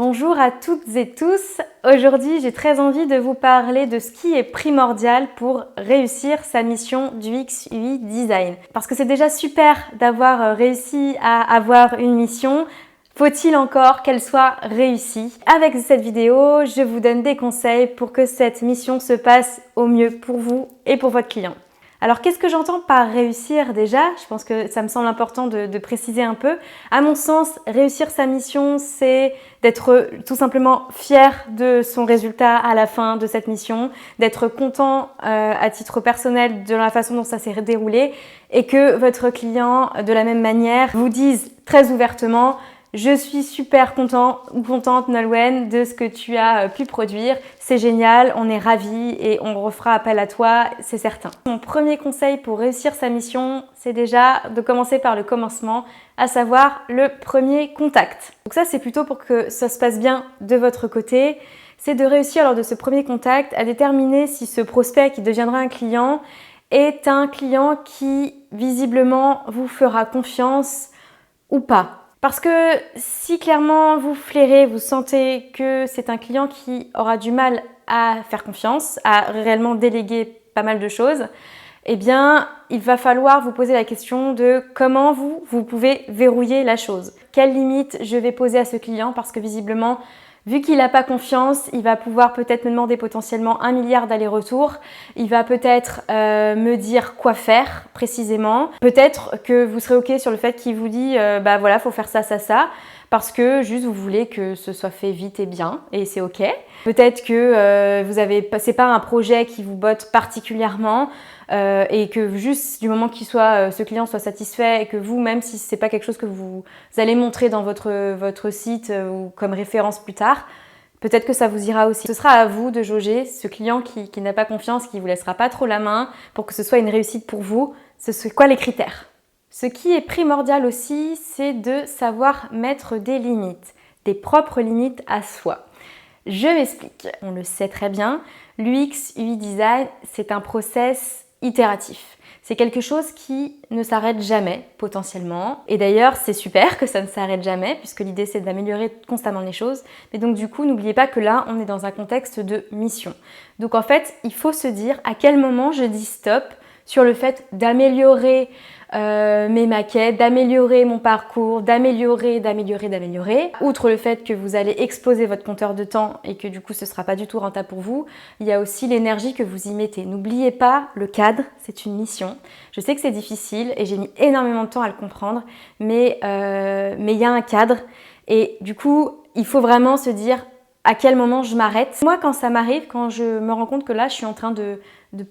Bonjour à toutes et tous. Aujourd'hui, j'ai très envie de vous parler de ce qui est primordial pour réussir sa mission du UX/UI design. Parce que c'est déjà super d'avoir réussi à avoir une mission. Faut-il encore qu'elle soit réussie? Avec cette vidéo, je vous donne des conseils pour que cette mission se passe au mieux pour vous et pour votre client. Alors, qu'est-ce que j'entends par réussir déjà? Je pense que ça me semble important de préciser un peu. À mon sens, réussir sa mission, c'est d'être tout simplement fier de son résultat à la fin de cette mission, d'être content à titre personnel de la façon dont ça s'est déroulé et que votre client, de la même manière, vous dise très ouvertement: je suis super content ou contente, Nolwenn, de ce que tu as pu produire. C'est génial, on est ravis et on refera appel à toi, c'est certain. Mon premier conseil pour réussir sa mission, c'est déjà de commencer par le commencement, à savoir le premier contact. Donc ça, c'est plutôt pour que ça se passe bien de votre côté. C'est de réussir lors de ce premier contact à déterminer si ce prospect qui deviendra un client est un client qui visiblement vous fera confiance ou pas. Parce que si clairement vous flairez, vous sentez que c'est un client qui aura du mal à faire confiance, à réellement déléguer pas mal de choses, eh bien, il va falloir vous poser la question de comment vous pouvez verrouiller la chose. Quelles limites je vais poser à ce client parce que visiblement, vu qu'il n'a pas confiance, il va pouvoir peut-être me demander potentiellement 1 milliard d'allers-retours. Il va peut-être me dire quoi faire précisément. Peut-être que vous serez OK sur le fait qu'il vous dit bah voilà, faut faire ça, ça, ça, parce que juste vous voulez que ce soit fait vite et bien, et c'est OK. Peut-être que c'est pas un projet qui vous botte particulièrement. Et que juste du moment ce client soit satisfait et que vous, même si c'est pas quelque chose que vous allez montrer dans votre site ou comme référence plus tard, peut-être que ça vous ira aussi. Ce sera à vous de jauger ce client qui n'a pas confiance, qui vous laissera pas trop la main pour que ce soit une réussite pour vous. C'est quoi les critères? Ce qui est primordial aussi, c'est de savoir mettre des limites, des propres limites à soi. Je m'explique. On le sait très bien, l'UX/UI design, c'est un process itératif. C'est quelque chose qui ne s'arrête jamais, potentiellement. Et d'ailleurs, c'est super que ça ne s'arrête jamais, puisque l'idée, c'est d'améliorer constamment les choses. Mais donc, du coup, n'oubliez pas que là, on est dans un contexte de mission. Donc, en fait, il faut se dire à quel moment je dis stop sur le fait d'améliorer mes maquettes, d'améliorer mon parcours, d'améliorer. Outre le fait que vous allez exploser votre compteur de temps et que du coup ce ne sera pas du tout rentable pour vous, il y a aussi l'énergie que vous y mettez. N'oubliez pas le cadre, c'est une mission. Je sais que c'est difficile et j'ai mis énormément de temps à le comprendre, mais il y a un cadre et du coup il faut vraiment se dire à quel moment je m'arrête. Moi, quand ça m'arrive, quand je me rends compte que là je suis en train de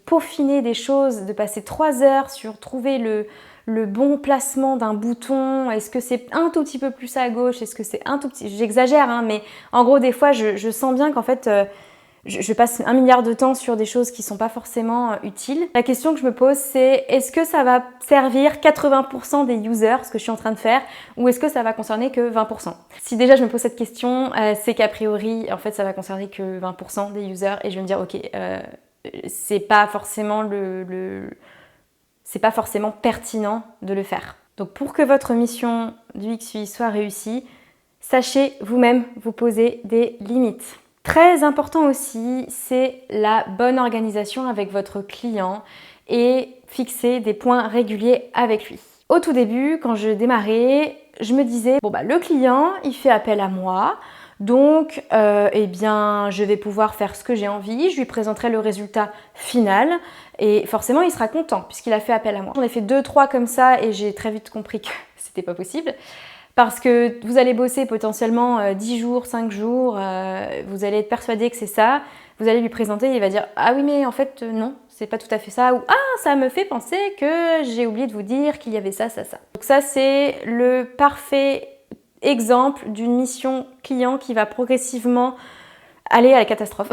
peaufiner des choses, de passer 3 heures sur trouver le bon placement d'un bouton, est-ce que c'est un tout petit peu plus à gauche, est-ce que c'est un tout petit... J'exagère, hein, mais en gros, des fois, je sens bien qu'en fait, je passe 1 milliard de temps sur des choses qui ne sont pas forcément utiles. La question que je me pose, c'est est-ce que ça va servir 80% des users, ce que je suis en train de faire, ou est-ce que ça va concerner que 20%? Si déjà je me pose cette question, c'est qu'a priori, en fait, ça va concerner que 20% des users, et je vais me dire, ok, c'est pas forcément c'est pas forcément pertinent de le faire. Donc pour que votre mission du UX/UI soit réussie, sachez vous-même vous poser des limites. Très important aussi, c'est la bonne organisation avec votre client et fixer des points réguliers avec lui. Au tout début, quand je démarrais, je me disais, bon bah le client, il fait appel à moi, donc eh bien je vais pouvoir faire ce que j'ai envie, je lui présenterai le résultat final et forcément il sera content puisqu'il a fait appel à moi. J'en ai fait 2-3 comme ça et j'ai très vite compris que c'était pas possible. Parce que vous allez bosser potentiellement 10 jours, 5 jours, vous allez être persuadé que c'est ça, vous allez lui présenter et il va dire « Ah oui mais en fait non, c'est pas tout à fait ça » ou « Ah ça me fait penser que j'ai oublié de vous dire qu'il y avait ça, ça, ça ». Donc ça c'est le parfait exemple d'une mission client qui va progressivement aller à la catastrophe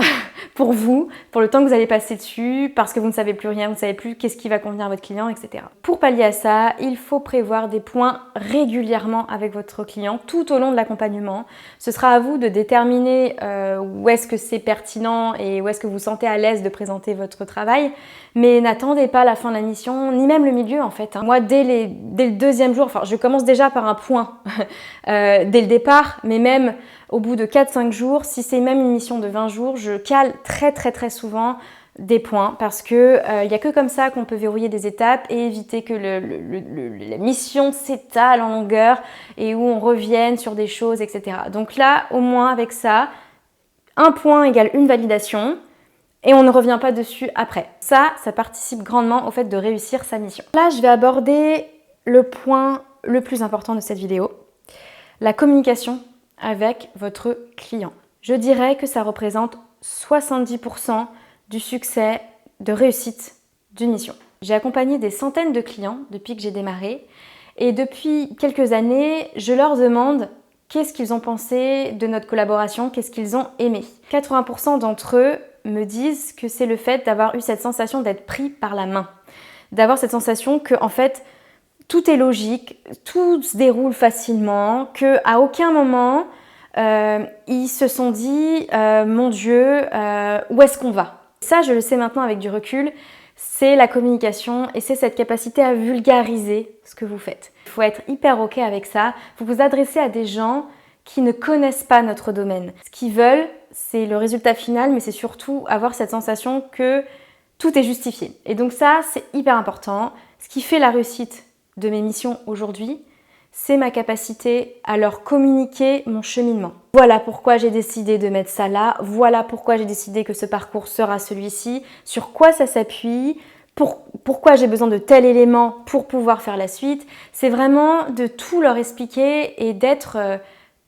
pour vous, pour le temps que vous allez passer dessus, parce que vous ne savez plus rien, vous ne savez plus qu'est-ce qui va convenir à votre client, etc. Pour pallier à ça, il faut prévoir des points régulièrement avec votre client tout au long de l'accompagnement. Ce sera à vous de déterminer où est-ce que c'est pertinent et où est-ce que vous vous sentez à l'aise de présenter votre travail, mais n'attendez pas la fin de la mission, ni même le milieu en fait. Moi, dès le 2e jour, enfin je commence déjà par un point dès le départ, mais même au bout de 4-5 jours, si c'est même une mission de 20 jours, je cale très souvent des points parce que il n'y a que comme ça qu'on peut verrouiller des étapes et éviter que la mission s'étale en longueur et où on revienne sur des choses, etc. Donc là, au moins avec ça, un point égale une validation et on ne revient pas dessus après. Ça participe grandement au fait de réussir sa mission. Là, je vais aborder le point le plus important de cette vidéo, la communication avec votre client. Je dirais que ça représente 70% du succès, de réussite d'une mission. J'ai accompagné des centaines de clients depuis que j'ai démarré et depuis quelques années, je leur demande qu'est-ce qu'ils ont pensé de notre collaboration, qu'est-ce qu'ils ont aimé. 80% d'entre eux me disent que c'est le fait d'avoir eu cette sensation d'être pris par la main, d'avoir cette sensation que en fait tout est logique, tout se déroule facilement, qu'à aucun moment ils se sont dit mon Dieu, où est-ce qu'on va? Ça, je le sais maintenant avec du recul, c'est la communication et c'est cette capacité à vulgariser ce que vous faites. Il faut être hyper OK avec ça. Vous vous adressez à des gens qui ne connaissent pas notre domaine. Ce qu'ils veulent, c'est le résultat final, mais c'est surtout avoir cette sensation que tout est justifié. Et donc ça, c'est hyper important. Ce qui fait la réussite de mes missions aujourd'hui, c'est ma capacité à leur communiquer mon cheminement. Voilà pourquoi j'ai décidé de mettre ça là, voilà pourquoi j'ai décidé que ce parcours sera celui-ci, sur quoi ça s'appuie, pourquoi j'ai besoin de tel élément pour pouvoir faire la suite. C'est vraiment de tout leur expliquer et d'être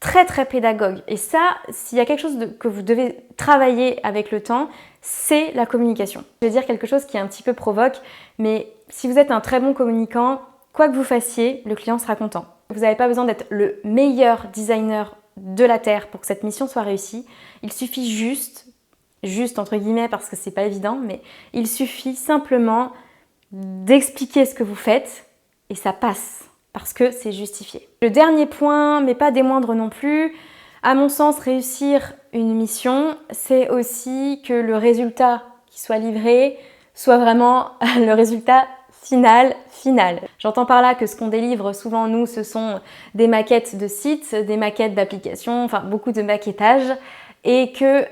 très pédagogue. Et ça, s'il y a quelque chose que vous devez travailler avec le temps, c'est la communication. Je vais dire quelque chose qui est un petit peu provoque, mais si vous êtes un très bon communicant, quoi que vous fassiez, le client sera content. Vous n'avez pas besoin d'être le meilleur designer de la Terre pour que cette mission soit réussie. Il suffit juste entre guillemets parce que c'est pas évident, mais il suffit simplement d'expliquer ce que vous faites et ça passe parce que c'est justifié. Le dernier point, mais pas des moindres non plus, à mon sens, réussir une mission, c'est aussi que le résultat qui soit livré soit vraiment le résultat final. J'entends par là que ce qu'on délivre souvent nous, ce sont des maquettes de sites, des maquettes d'applications, enfin beaucoup de maquettage et que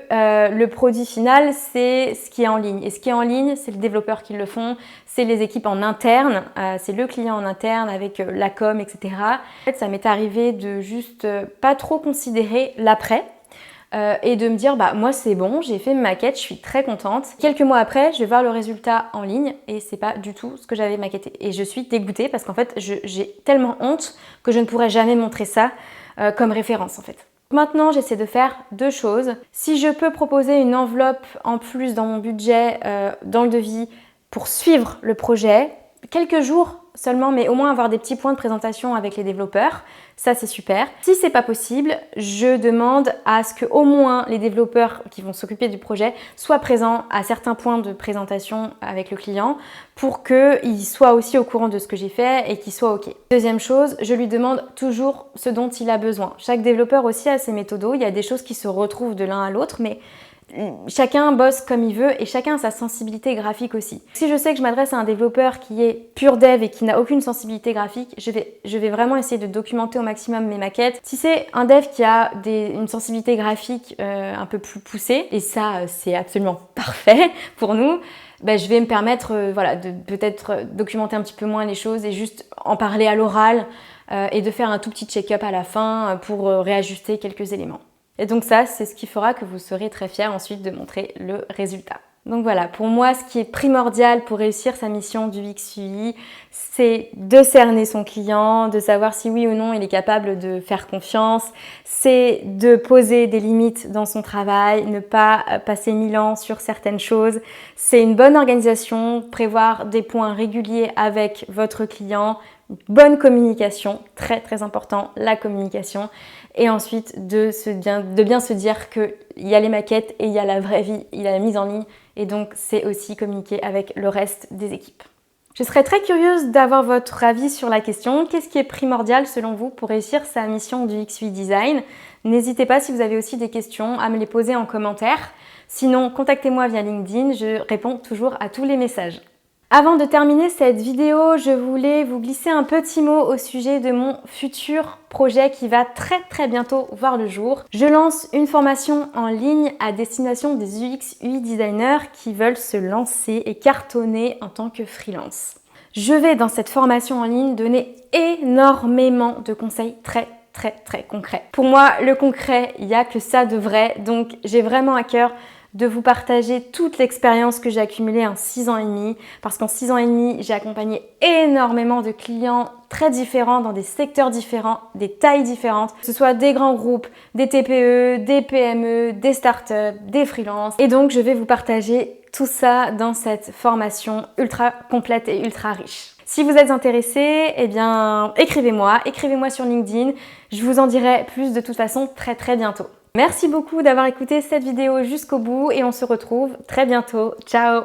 le produit final, c'est ce qui est en ligne. Et ce qui est en ligne, c'est les développeurs qui le font, c'est les équipes en interne, c'est le client en interne avec la com, etc. En fait, ça m'est arrivé de juste pas trop considérer l'après. Et de me dire bah moi c'est bon, j'ai fait une maquette, je suis très contente. Quelques mois après, je vais voir le résultat en ligne et c'est pas du tout ce que j'avais maquetté. Et je suis dégoûtée parce qu'en fait j'ai tellement honte que je ne pourrais jamais montrer ça comme référence en fait. Maintenant, j'essaie de faire deux choses. Si je peux proposer une enveloppe en plus dans mon budget, dans le devis, pour suivre le projet, quelques jours seulement, mais au moins avoir des petits points de présentation avec les développeurs, ça c'est super. Si c'est pas possible, je demande à ce que au moins les développeurs qui vont s'occuper du projet soient présents à certains points de présentation avec le client pour qu'ils soient aussi au courant de ce que j'ai fait et qu'ils soient OK. Deuxième chose, je lui demande toujours ce dont il a besoin. Chaque développeur aussi a ses méthodos, il y a des choses qui se retrouvent de l'un à l'autre, mais chacun bosse comme il veut et chacun a sa sensibilité graphique aussi. Si je sais que je m'adresse à un développeur qui est pur dev et qui n'a aucune sensibilité graphique, je vais vraiment essayer de documenter au maximum mes maquettes. Si c'est un dev qui a une sensibilité graphique un peu plus poussée, et ça c'est absolument parfait pour nous, ben, je vais me permettre voilà, de peut-être documenter un petit peu moins les choses et juste en parler à l'oral et de faire un tout petit check-up à la fin pour réajuster quelques éléments. Et donc ça, c'est ce qui fera que vous serez très fiers ensuite de montrer le résultat. Donc voilà, pour moi, ce qui est primordial pour réussir sa mission du UX/UI, c'est de cerner son client, de savoir si oui ou non il est capable de faire confiance, c'est de poser des limites dans son travail, ne pas passer 1000 ans sur certaines choses, c'est une bonne organisation, prévoir des points réguliers avec votre client, bonne communication, très important, la communication, et ensuite de bien se dire qu'il y a les maquettes et il y a la vraie vie, il y a la mise en ligne, et donc c'est aussi communiquer avec le reste des équipes. Je serais très curieuse d'avoir votre avis sur la question. Qu'est-ce qui est primordial selon vous pour réussir sa mission du UX/UI design? N'hésitez pas si vous avez aussi des questions à me les poser en commentaire. Sinon, contactez-moi via LinkedIn, je réponds toujours à tous les messages. Avant de terminer cette vidéo, je voulais vous glisser un petit mot au sujet de mon futur projet qui va très bientôt voir le jour. Je lance une formation en ligne à destination des UX UI designers qui veulent se lancer et cartonner en tant que freelance. Je vais dans cette formation en ligne donner énormément de conseils très concrets. Pour moi, le concret, il n'y a que ça de vrai, donc j'ai vraiment à cœur de vous partager toute l'expérience que j'ai accumulée en 6 ans et demi, parce qu'en 6 ans et demi, j'ai accompagné énormément de clients très différents, dans des secteurs différents, des tailles différentes, que ce soit des grands groupes, des TPE, des PME, des startups, des freelances. Et donc, je vais vous partager tout ça dans cette formation ultra complète et ultra riche. Si vous êtes intéressé, eh bien, écrivez-moi sur LinkedIn. Je vous en dirai plus de toute façon très bientôt. Merci beaucoup d'avoir écouté cette vidéo jusqu'au bout et on se retrouve très bientôt. Ciao!